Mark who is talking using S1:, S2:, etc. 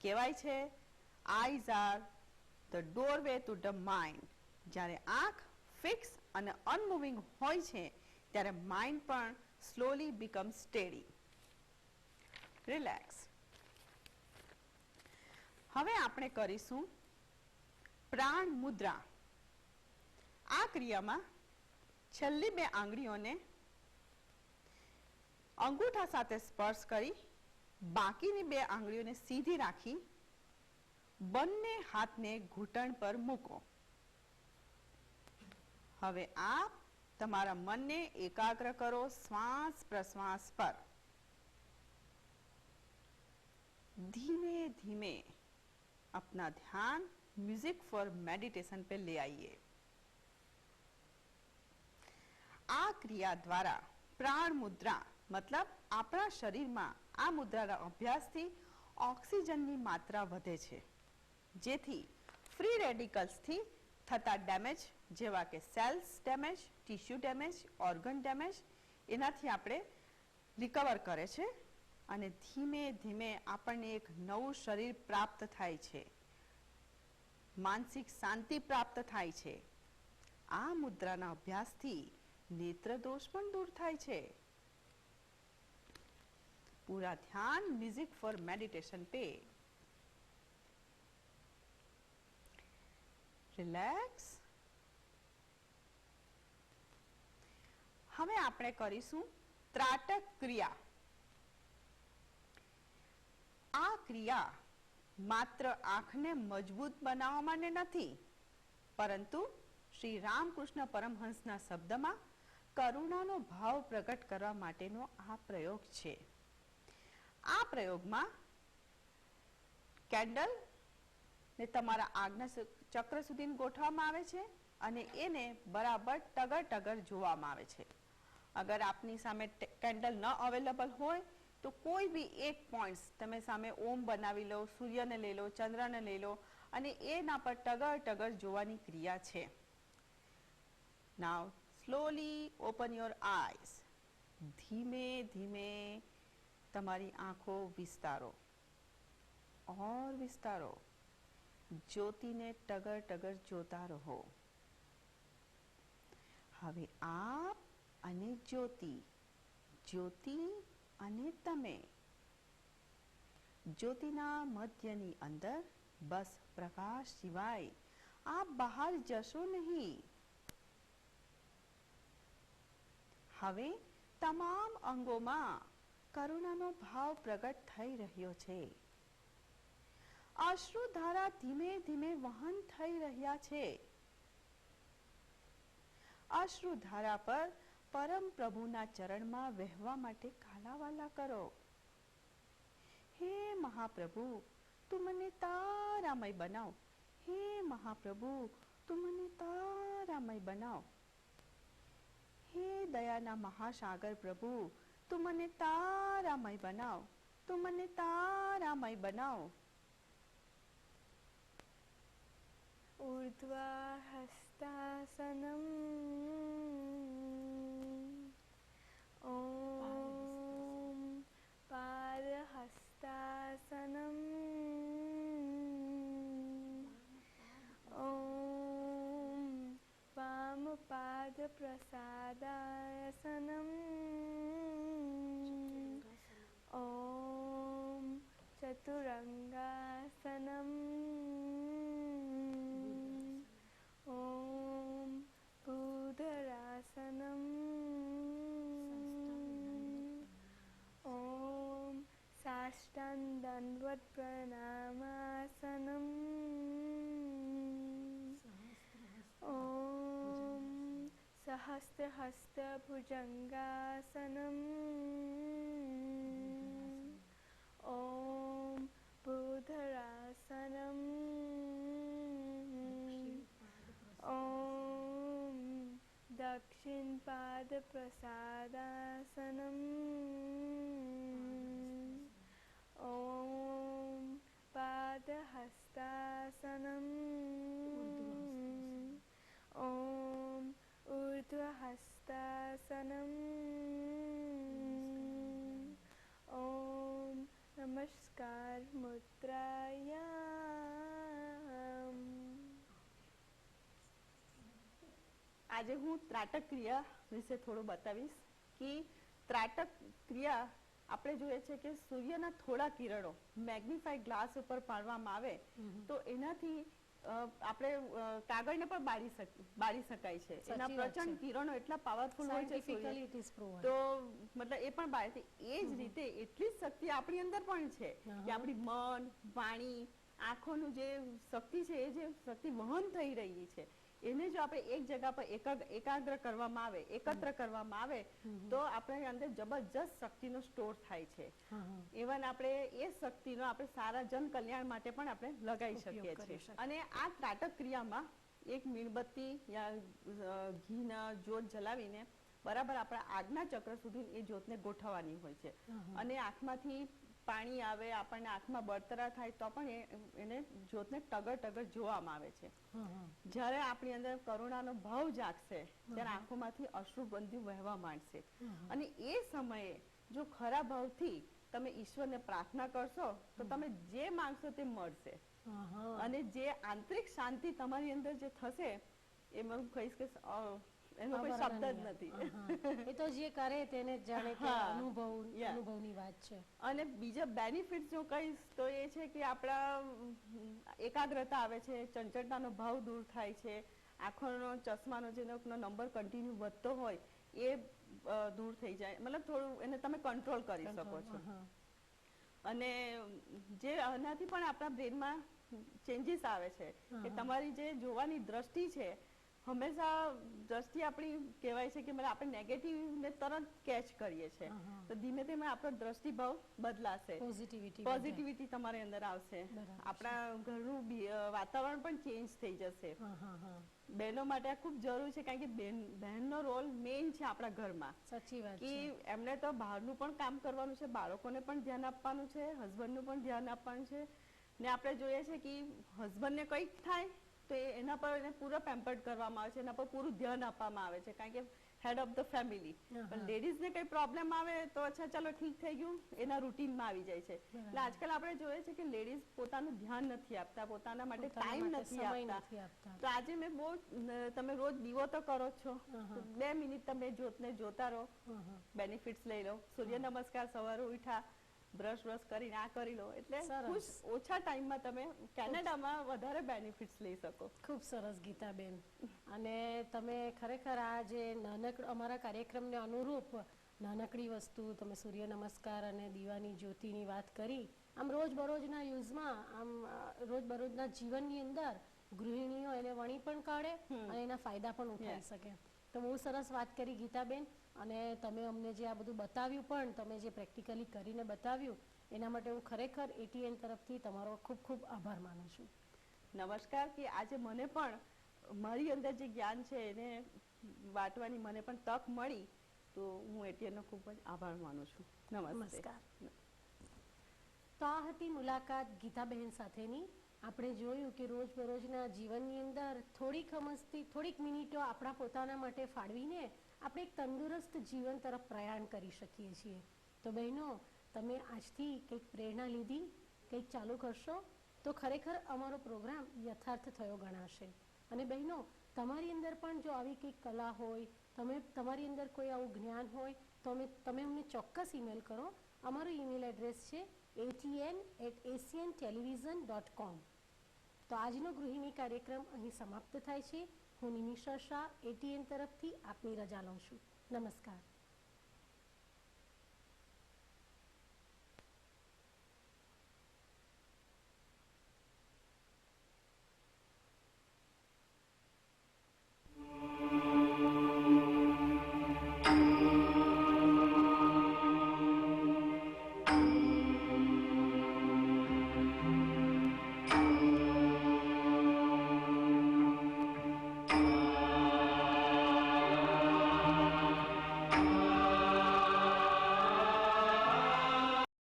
S1: કહેવાય છે eyes are the doorway to the mind. જ્યારે આંખ ફિક્સ અને અનમૂવિંગ હોય છે ત્યારે માઇન્ડ પણ સ્લોલી બીકમ સ્ટેડી. રિલેક્સ. હવે આપણે કરીશું પ્રાણ મુદ્રા. આ ક્રિયામાં છેલ્લી 2 આંગળીઓને અંગૂઠા સાથે સ્પર્શ કરી બાકીની 2 આંગળીઓને સીધી રાખી બંને હાથને ઘૂંટણ પર મૂકો. હવે આપ તમારા મનને એકાગ્ર કરો શ્વાસ પ્રશ્વાસ પર. धीमे धीमे अपना ध्यान म्यूजिक फॉर मेडिटेशन पे ले आइए. આ ક્રિયા દ્વારા પ્રાણ મુદ્રા મતલબ આપણા શરીરમાં આ મુદ્રાના અભ્યાસથી ઓક્સિજનની માત્રા વધે છે, જેથી ફ્રી રેડિકલ્સથી થતા ડેમેજ જેવા કે cells damage, tissue damage, organ damage એનાથી આપણે રિકવર કરે છે અને ધીમે ધીમે આપણને એક નવું શરીર પ્રાપ્ત થાય છે, માનસિક શાંતિ પ્રાપ્ત થાય છે. આ મુદ્રાના અભ્યાસથી નેત્ર દોષ પણ દૂર થાય છે. પૂરા ધ્યાન म्यूजिक फॉर मेडिटेशन पे. રિલેક્સ. હવે આપણે કરીશું ત્રાટક ક્રિયા. આ ક્રિયા માત્ર આંખને મજબૂત બનાવવા માટે નથી, પરંતુ શ્રી રામકૃષ્ણ પરમહંસના શબ્દમાં કરુણાનો ભાવ પ્રગટ કરવા માટેનો આ પ્રયોગ છે. આ પ્રયોગમાં કેન્ડલ ને તમારા આજ્ઞા ચક્ર સુધી ગોઠવવામાં આવે છે અને એને બરાબર ટગર ટગર જોવામાં આવે છે. અગર આપની સામે કેન્ડલ ન અવેલેબલ હોય તો કોઈ બી એક પોઈન્ટ્સ તમે સામે ઓમ બનાવી લો, સૂર્યને લઈ લો, ચંદ્રને લઈ લો અને એના પર ટગર ટગર જોવાની ક્રિયા છે. નાઉ સ્લોલી ઓપન યોર આઈઝ. ધીમે ધીમે તમારી આંખો વિસ્તારો और વિસ્તારો. જ્યોતિને ટગર ટગર જોતા રહો. હવે આપ અને જ્યોતિ, જ્યોતિ અને તમે. જ્યોતિના મધ્યની અંદર બસ પ્રકાશ સિવાય આપ બહાર જશો નહીં. હવે તમામ અંગોમાં કરુણાનો ભાવ પ્રગટ થઈ રહ્યો છે. અશ્રુધારા ધીમે ધીમે વહન થઈ રહ્યા છે. અશ્રુધારા પર પરમ પ્રભુના ચરણમાં વહેવા માટે કાલાવાલા કરો. હે મહાપ્રભુ, તું મને તારામય બનાવ. હે મહાપ્રભુ, તું મને તારામય બનાવ. હે દયાના મહાસાગર પ્રભુ, તું મને તારામય બનાવ. તું મને તારામય બનાવ.
S2: ऊर्ध्वा हस्तासनम् ॐ पादहस्तासनम् ॐ वामपादप्रसादासनम् ॐ चतुरङ्गासनम् ॐ भूधरासनम् ॐ साष्टाङ्गदण्डवत् प्रणामासनम् ॐ सहस्रहस्तभुजङ्गासनम् ॐ भूधरासनम् ॐ दक्षिणपादप्रसादासनम् ॐ पादहस्तासनम् ॐ ऊर्ध्वहस्तासनम् ॐ नमस्कार मुद्राय
S1: આજે હું ત્રાટક ક્રિયા વિશે થોડું બતાવીશ કે ત્રાટક ક્રિયા આપણે જોઈએ છે કે સૂર્યના થોડા કિરણો મેગ્નિફાઈ ગ્લાસ ઉપર પાડવામાં આવે તો એનાથી આપણે કાગળને પણ બાળી શકાય છે. એના પ્રચંડ કિરણો એટલા પાવરફુલ હોય છે તો મતલબ એ પણ બાળે છે. એ જ રીતે એટલી જ શક્તિ આપણી અંદર પણ છે કે આપણી મન, વાણી, આંખોનું જે શક્તિ છે, એ જે શક્તિ વહન થઈ રહી છે એને જો આપણે એક જગ્યા પર એકાગ્ર કરવામાં આવે, એકત્ર કરવામાં આવે તો આપણી અંદર જબરજસ્ત શક્તિનો સ્ટોર થાય છે. ઇવન આપણે એ શક્તિનો આપણે સારા જન કલ્યાણ માટે પણ આપણે લગાવી શકીએ છીએ. અને આ ત્રાટક ક્રિયામાં એક મીણબત્તી યા ઘીના જ્યોત જલાવીને બરાબર આપણા આજ્ઞા ચક્ર સુધી એ જ્યોતને ગોઠવવાની હોય છે. અને આંખમાંથી પાણી આવે, આપણને આંખમાં બળતરા થાય તો પણ એને જ્યોતને ટગર ટગર જોવામાં આવે છે. જ્યારે આપણી અંદર કરુણાનો ભાવ જાગશે ત્યારે આંખોમાંથી અશ્રુબંધુ વહેવા માંડશે. અને એ સમયે જો ખરા ભાવથી તમે ઈશ્વરને પ્રાર્થના કરશો તો તમે જે માંગશો તે મળશે. અને જે આંતરિક શાંતિ તમારી અંદર જે થશે એમાં હું કહીશ કે એનો કોઈ શબ્દ જ નથી.
S3: એ તો જે કરે તેને જાણે કે અનુભવની વાત છે. અને
S1: બીજા બેનિફિટ જો કહીશ તો એ છે કે આપણા એકાગ્રતા આવે છે, ચંચળતાનો ભાવ દૂર થાય છે, આંખોનો ચશ્માનો જેનો નંબર કન્ટિન્યુ વધતો હોય એ દૂર થઈ જાય, મતલબ થોડું એને તમે કંટ્રોલ કરી શકો છો. અને જે આનાથી પણ આપણા બ્રેનમાં ચેન્જીસ આવે છે કે તમારી જે જોવાની દ્રષ્ટિ છે, હંમેશા દ્રષ્ટિ આપણી કહેવાય છે કે આપણે નેગેટિવને તરત કેચ કરીએ છીએ તો ધીમે ધીમે આપણો દ્રષ્ટિભાવ બદલાશે, પોઝિટિવિટી તમારી અંદર આવશે, આપણા ઘરનું વાતાવરણ પણ ચેન્જ થઈ જશે. બહેનો માટે આ ખૂબ જરૂરી છે કારણ કે બહેનનો રોલ મેઇન છે આપણા ઘરમાં.
S3: સાચી વાત
S1: કે એમને તો બહારનું પણ કામ કરવાનું છે, બાળકોને પણ ધ્યાન આપવાનું છે, હસબન્ડનું પણ ધ્યાન આપવાનું છે. ને આપણે જોઈએ છે કે હસબન્ડને કંઈક થાય તો એના પર એને પૂરો પેમ્પર્ડ કરવામાં આવે છે, એના પર પૂરું ધ્યાન આપવામાં આવે છે કારણ કે હેડ ઓફ ધ ફેમિલી. પણ લેડીઝને કંઈ પ્રોબ્લેમ આવે તો અચ્છા ચલો ઠીક થઈ ગયું, એના રૂટીનમાં આવી જાય છે. એટલે આજકાલ આપણે જોઈએ છે કે લેડીઝ પોતાનું ધ્યાન નથી આપતા, પોતાના માટે ટાઈમ નથી આપતા. તો આજે મેં બહુ તમે રોજ દીવો તો કરો છો, 2 મિનિટ તમે જ્યોતને જોતા રહો, બેનિફિટ્સ લઈ લો. સૂર્ય નમસ્કાર સવારે ઉઠ્યા, બ્રશ કરીને આ કરી લો એટલે ઓછા ટાઈમમાં તમે કેનેડામાં વધારે બેનિફિટ્સ લઈ શકો.
S3: ખૂબ સરસ ગીતાબેન. અને તમે ખરેખર આ જે અમારા કાર્યક્રમને અનુરૂપ નાનકડી વસ્તુ તમે સૂર્ય નમસ્કાર અને દીવાની જ્યોતિની વાત કરી. આમ રોજબરોજના યુઝમાં, આમ રોજબરોજના જીવનની અંદર ગૃહિણીઓ એને વણી પણ કાઢે અને એના ફાયદા પણ ઉઠાવી શકે. તો બહુ સરસ વાત કરી ગીતાબેન. અને તમે અમને જે આ બધું બતાવ્યું પણ, તમે જે પ્રેક્ટિકલી કરીને બતાવ્યું એના માટે હું ખરેખર ATN તરફથી તમારો ખૂબ ખૂબ આભાર માનું છું.
S1: નમસ્કાર. કે આજે મને પણ મારી અંદર જે જ્ઞાન છે એને વાંટવાની મને પણ તક મળી તો હું ATNનો ખૂબ જ આભાર માનું છું. નમસ્કાર.
S3: તો આ હતી મુલાકાત ગીતાબહેન સાથેની. આપણે જોયું કે રોજબરોજના જીવનની અંદર થોડીક મિનિટો આપણા પોતાના માટે ફાળવીને આપણે એક તંદુરસ્ત જીવન તરફ પ્રયાણ કરી શકીએ છીએ. તો બહેનો, તમે આજથી કંઈક પ્રેરણા લીધી, કંઈક ચાલુ કરશો તો ખરેખર અમારો પ્રોગ્રામ યથાર્થ થયો ગણાશે. અને બહેનો, તમારી અંદર પણ જો આવી કંઈક કલા હોય, તમારી અંદર કોઈ આવું જ્ઞાન હોય તો તમે અમને ચોક્કસ ઈમેલ કરો. અમારો ઈમેલ એડ્રેસ છે atn@asiantelevision.com. તો આજનો ગૃહિણી કાર્યક્રમ અહીં સમાપ્ત થાય છે. હું નિમિષા શાહ ATN તરફથી આપની રજા લઉં છું. નમસ્કાર.